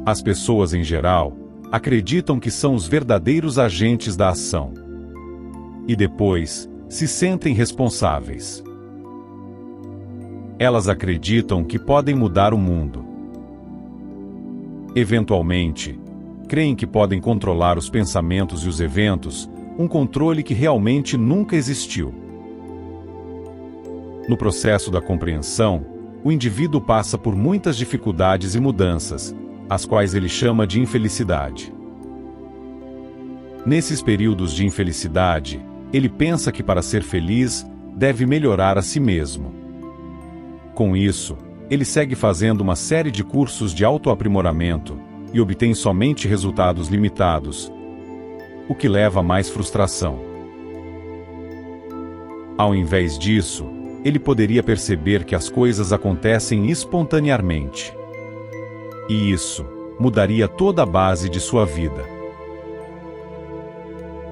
As pessoas em geral acreditam que são os verdadeiros agentes da ação. E depois, se sentem responsáveis. Elas acreditam que podem mudar o mundo. Eventualmente, creem que podem controlar os pensamentos e os eventos, um controle que realmente nunca existiu. No processo da compreensão, o indivíduo passa por muitas dificuldades e mudanças, as quais ele chama de infelicidade. Nesses períodos de infelicidade, ele pensa que para ser feliz, deve melhorar a si mesmo. Com isso, ele segue fazendo uma série de cursos de autoaprimoramento e obtém somente resultados limitados, o que leva a mais frustração. Ao invés disso, ele poderia perceber que as coisas acontecem espontaneamente. E isso mudaria toda a base de sua vida.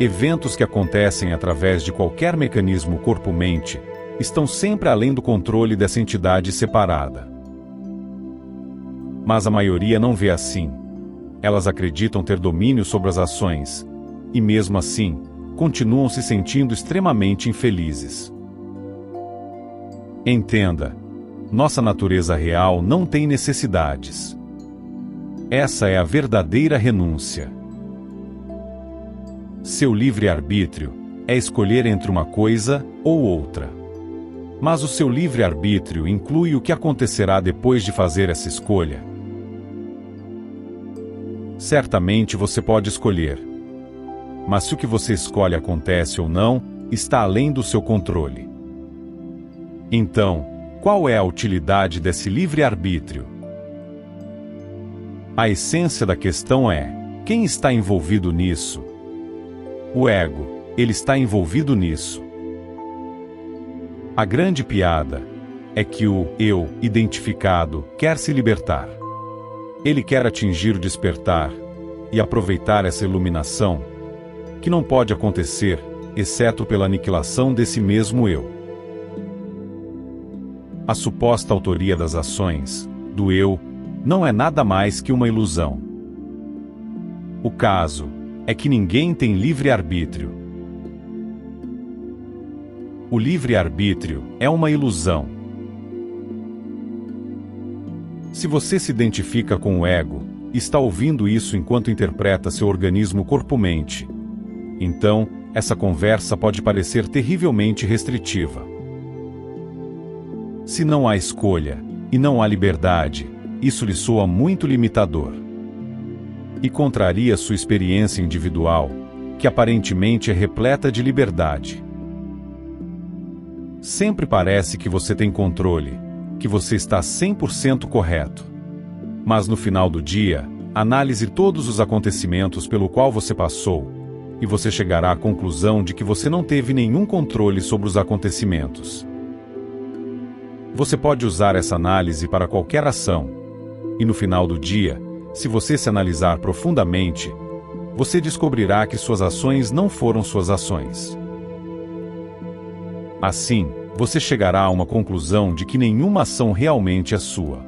Eventos que acontecem através de qualquer mecanismo corpo-mente estão sempre além do controle dessa entidade separada. Mas a maioria não vê assim. Elas acreditam ter domínio sobre as ações, e mesmo assim, continuam se sentindo extremamente infelizes. Entenda, nossa natureza real não tem necessidades. Essa é a verdadeira renúncia. Seu livre-arbítrio é escolher entre uma coisa ou outra. Mas o seu livre-arbítrio inclui o que acontecerá depois de fazer essa escolha. Certamente você pode escolher. Mas se o que você escolhe acontece ou não, está além do seu controle. Então, qual é a utilidade desse livre-arbítrio? A essência da questão é: quem está envolvido nisso? O ego, ele está envolvido nisso. A grande piada é que o eu identificado quer se libertar. Ele quer atingir o despertar e aproveitar essa iluminação, que não pode acontecer, exceto pela aniquilação desse mesmo eu. A suposta autoria das ações, do eu, não é nada mais que uma ilusão. O caso é que ninguém tem livre-arbítrio. O livre-arbítrio é uma ilusão. Se você se identifica com o ego, está ouvindo isso enquanto interpreta seu organismo corpo-mente, então, essa conversa pode parecer terrivelmente restritiva. Se não há escolha, e não há liberdade, isso lhe soa muito limitador. E contraria sua experiência individual, que aparentemente é repleta de liberdade. Sempre parece que você tem controle, que você está 100% correto. Mas no final do dia, analise todos os acontecimentos pelo qual você passou, e você chegará à conclusão de que você não teve nenhum controle sobre os acontecimentos. Você pode usar essa análise para qualquer ação, e no final do dia, se você se analisar profundamente, você descobrirá que suas ações não foram suas ações. Assim, você chegará a uma conclusão de que nenhuma ação realmente é sua.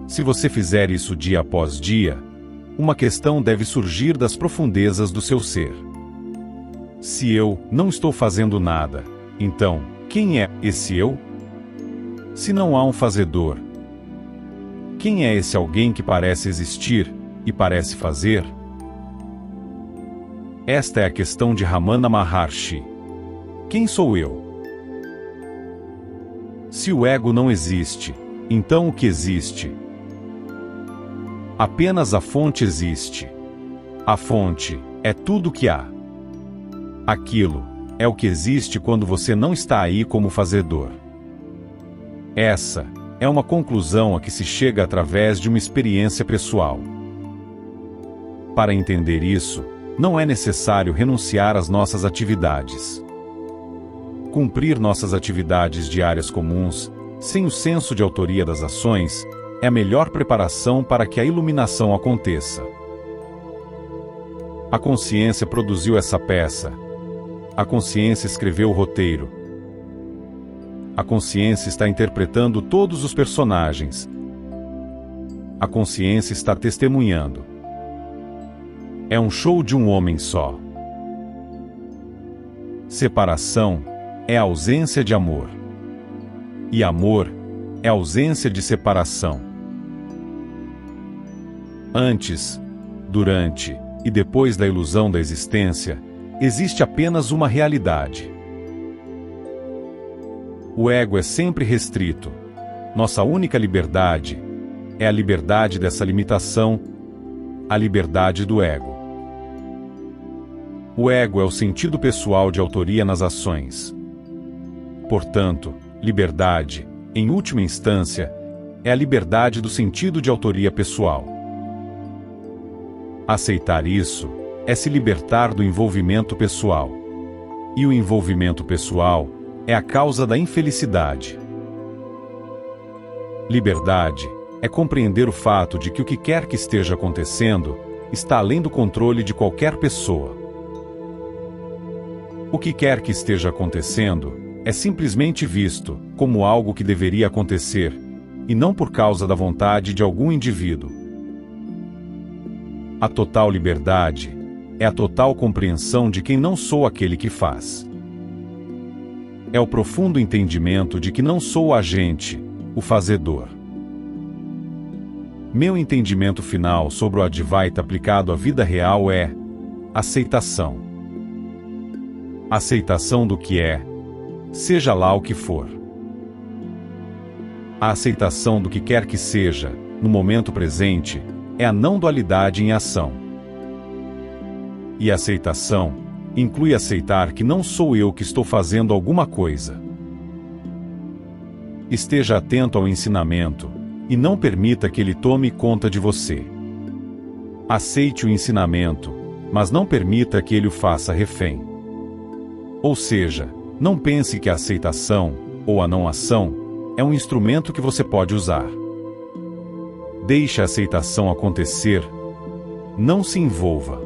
Se você fizer isso dia após dia, uma questão deve surgir das profundezas do seu ser. Se eu não estou fazendo nada, então, quem é esse eu? Se não há um fazedor, quem é esse alguém que parece existir e parece fazer? Esta é a questão de Ramana Maharshi. Quem sou eu? Se o ego não existe, então o que existe? Apenas a fonte existe. A fonte é tudo o que há. Aquilo é o que existe quando você não está aí como fazedor. Essa é uma conclusão a que se chega através de uma experiência pessoal. Para entender isso, não é necessário renunciar às nossas atividades. Cumprir nossas atividades diárias comuns, sem o senso de autoria das ações, é a melhor preparação para que a iluminação aconteça. A consciência produziu essa peça. A consciência escreveu o roteiro. A consciência está interpretando todos os personagens. a consciência está testemunhando. É um show de um homem só. Separação é a ausência de amor. E amor é a ausência de separação. Antes, durante e depois da ilusão da existência, existe apenas uma realidade. O ego é sempre restrito. Nossa única liberdade é a liberdade dessa limitação, a liberdade do ego. O ego é o sentido pessoal de autoria nas ações. Portanto, liberdade, em última instância, é a liberdade do sentido de autoria pessoal. Aceitar isso é se libertar do envolvimento pessoal. E o envolvimento pessoal é a causa da infelicidade. Liberdade é compreender o fato de que o que quer que esteja acontecendo está além do controle de qualquer pessoa. O que quer que esteja acontecendo é simplesmente visto como algo que deveria acontecer, e não por causa da vontade de algum indivíduo. A total liberdade é a total compreensão de que não sou aquele que faz. É o profundo entendimento de que não sou o agente, o fazedor. Meu entendimento final sobre o Advaita aplicado à vida real é aceitação. Aceitação do que é, seja lá o que for. A aceitação do que quer que seja, no momento presente, é a não-dualidade em ação. E a aceitação inclui aceitar que não sou eu que estou fazendo alguma coisa. Esteja atento ao ensinamento, e não permita que ele tome conta de você. Aceite o ensinamento, mas não permita que ele o faça refém. Ou seja, não pense que a aceitação, ou a não-ação, é um instrumento que você pode usar. Deixe a aceitação acontecer. Não se envolva.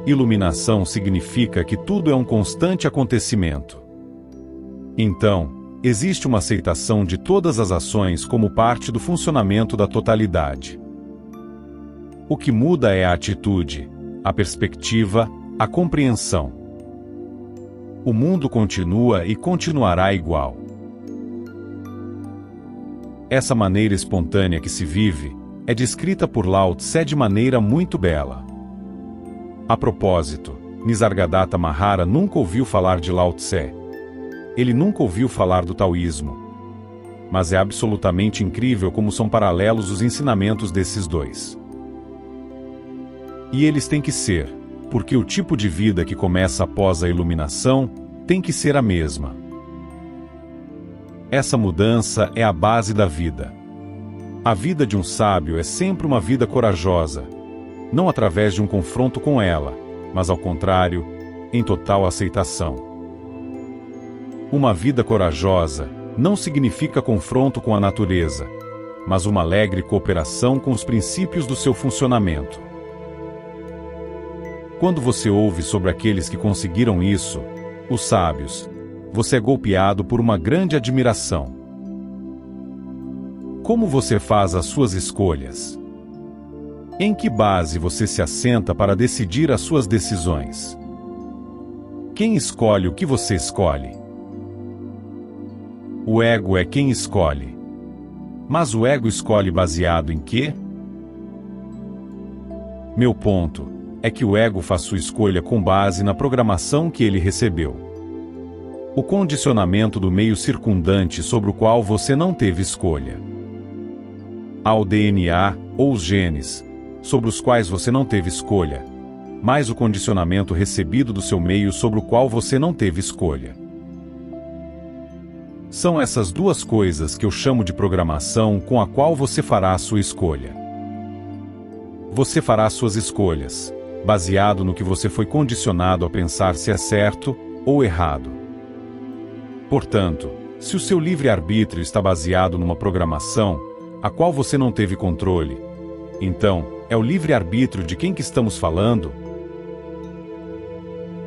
Iluminação significa que tudo é um constante acontecimento. Então, existe uma aceitação de todas as ações como parte do funcionamento da totalidade. O que muda é a atitude, a perspectiva, a compreensão. O mundo continua e continuará igual. Essa maneira espontânea que se vive é descrita por Lao Tse de maneira muito bela. A propósito, Nisargadatta Mahara nunca ouviu falar de Lao Tse. Ele nunca ouviu falar do taoísmo. Mas é absolutamente incrível como são paralelos os ensinamentos desses dois. E eles têm que ser, porque o tipo de vida que começa após a iluminação tem que ser a mesma. Essa mudança é a base da vida. A vida de um sábio é sempre uma vida corajosa, não através de um confronto com ela, mas ao contrário, em total aceitação. Uma vida corajosa não significa confronto com a natureza, mas uma alegre cooperação com os princípios do seu funcionamento. Quando você ouve sobre aqueles que conseguiram isso, os sábios, você é golpeado por uma grande admiração. Como você faz as suas escolhas? Em que base você se assenta para decidir as suas decisões? Quem escolhe o que você escolhe? O ego é quem escolhe. Mas o ego escolhe baseado em quê? Meu ponto é que o ego faz sua escolha com base na programação que ele recebeu. O condicionamento do meio circundante sobre o qual você não teve escolha. Há o DNA, ou os genes, sobre os quais você não teve escolha, mais o condicionamento recebido do seu meio sobre o qual você não teve escolha. São essas duas coisas que eu chamo de programação com a qual você fará a sua escolha. Você fará suas escolhas, baseado no que você foi condicionado a pensar se é certo ou errado. Portanto, se o seu livre-arbítrio está baseado numa programação, a qual você não teve controle, então, é o livre-arbítrio de quem que estamos falando?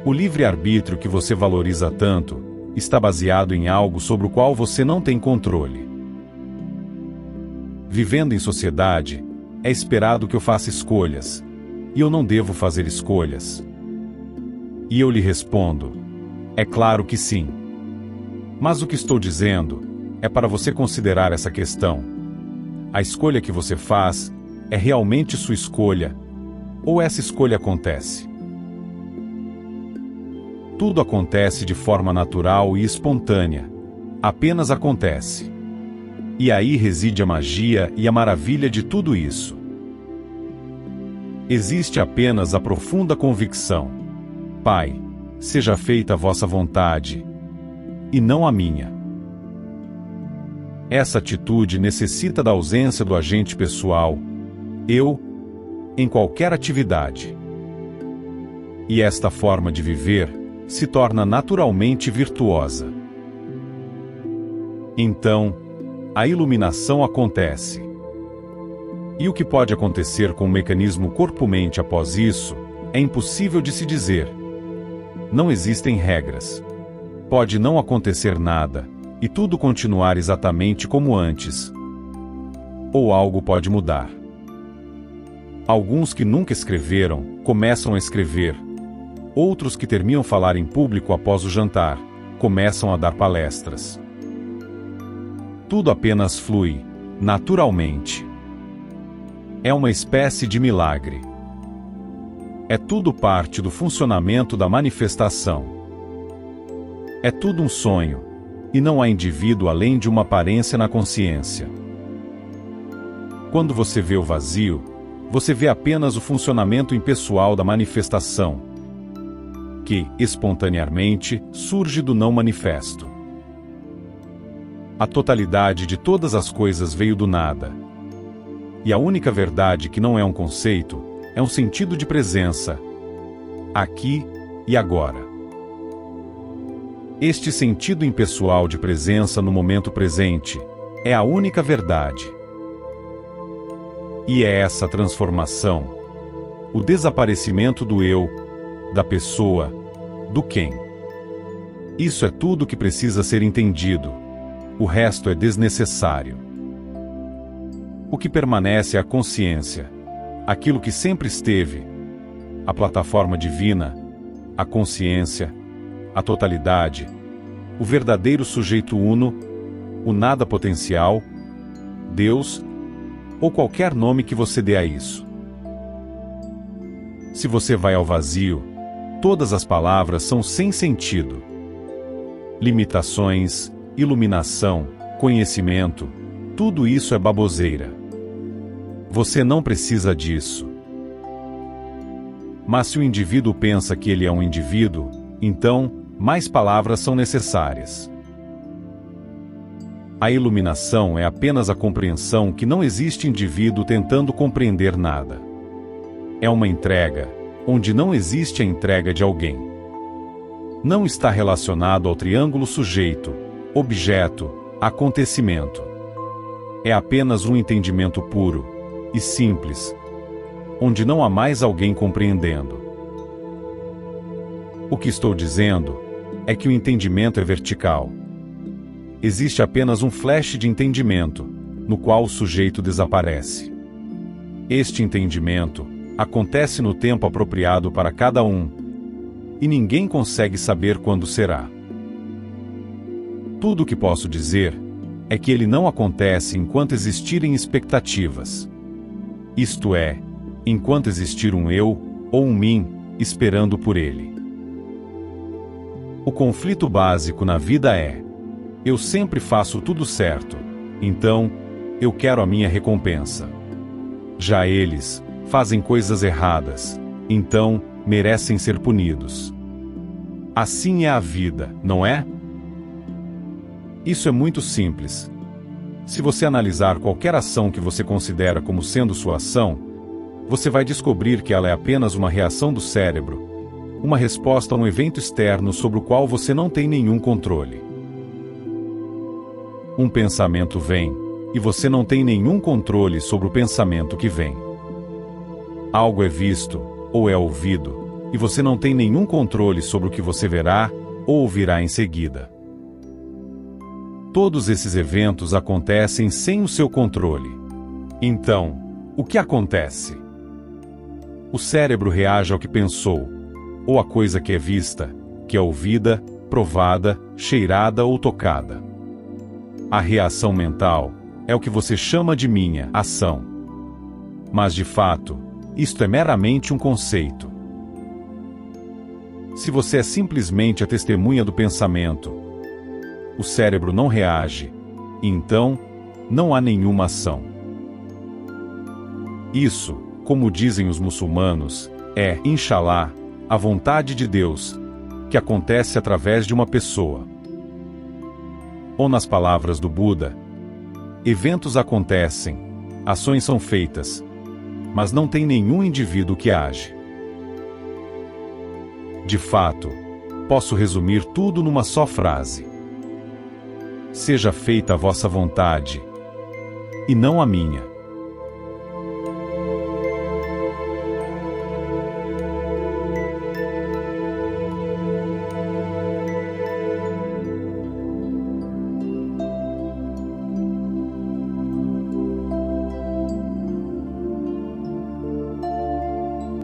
O livre-arbítrio que você valoriza tanto está baseado em algo sobre o qual você não tem controle. vivendo em sociedade, é esperado que eu faça escolhas, e eu não devo fazer escolhas. E eu lhe respondo: é claro que sim. Mas o que estou dizendo é para você considerar essa questão. A escolha que você faz é realmente sua escolha, ou essa escolha acontece? Tudo acontece de forma natural e espontânea. Apenas acontece. E aí reside a magia e a maravilha de tudo isso. Existe apenas a profunda convicção: Pai, seja feita a vossa vontade, e não a minha. Essa atitude necessita da ausência do agente pessoal, eu, em qualquer atividade. E esta forma de viver se torna naturalmente virtuosa. Então, a iluminação acontece. E o que pode acontecer com o mecanismo corpo-mente após isso, é impossível de se dizer. Não existem regras. Pode não acontecer nada, e tudo continuar exatamente como antes. Ou algo pode mudar. Alguns que nunca escreveram, começam a escrever. Outros que terminam falar em público após o jantar, começam a dar palestras. Tudo apenas flui, naturalmente. É uma espécie de milagre. É tudo parte do funcionamento da manifestação. É tudo um sonho, e não há indivíduo além de uma aparência na consciência. Quando você vê o vazio, você vê apenas o funcionamento impessoal da manifestação, que, espontaneamente, surge do não manifesto. A totalidade de todas as coisas veio do nada. E a única verdade que não é um conceito, é um sentido de presença, aqui e agora. Este sentido impessoal de presença no momento presente é a única verdade. E é essa transformação, o desaparecimento do eu, da pessoa, do quem. Isso é tudo que precisa ser entendido. O resto é desnecessário. O que permanece é a consciência, aquilo que sempre esteve, a plataforma divina, a consciência, a totalidade, o verdadeiro sujeito uno, o nada potencial, Deus, ou qualquer nome que você dê a isso. Se você vai ao vazio, todas as palavras são sem sentido. Limitações, iluminação, conhecimento, tudo isso é baboseira. Você não precisa disso. Mas se o indivíduo pensa que ele é um indivíduo, então, mais palavras são necessárias. A iluminação é apenas a compreensão que não existe indivíduo tentando compreender nada. É uma entrega, onde não existe a entrega de alguém. Não está relacionado ao triângulo sujeito, objeto, acontecimento. É apenas um entendimento puro e simples, onde não há mais alguém compreendendo. O que estou dizendo é que o entendimento é vertical. Existe apenas um flash de entendimento, no qual o sujeito desaparece. Este entendimento acontece no tempo apropriado para cada um, e ninguém consegue saber quando será. Tudo o que posso dizer é que ele não acontece enquanto existirem expectativas. Isto é, enquanto existir um eu ou um mim esperando por ele. O conflito básico na vida é: eu sempre faço tudo certo, então eu quero a minha recompensa. Já eles fazem coisas erradas, então merecem ser punidos. Assim é a vida, não é? Isso é muito simples. Se você analisar qualquer ação que você considera como sendo sua ação, você vai descobrir que ela é apenas uma reação do cérebro, uma resposta a um evento externo sobre o qual você não tem nenhum controle. Um pensamento vem, e você não tem nenhum controle sobre o pensamento que vem. Algo é visto, ou é ouvido, e você não tem nenhum controle sobre o que você verá ou ouvirá em seguida. Todos esses eventos acontecem sem o seu controle. Então, o que acontece? O cérebro reage ao que pensou, ou à coisa que é vista, que é ouvida, provada, cheirada ou tocada. A reação mental é o que você chama de minha ação. Mas de fato, isto é meramente um conceito. Se você é simplesmente a testemunha do pensamento, o cérebro não reage, e então não há nenhuma ação. Isso, como dizem os muçulmanos, é, Inshallah, a vontade de Deus, que acontece através de uma pessoa. Ou nas palavras do Buda, eventos acontecem, ações são feitas, mas não tem nenhum indivíduo que age. De fato, posso resumir tudo numa só frase: seja feita a vossa vontade, e não a minha.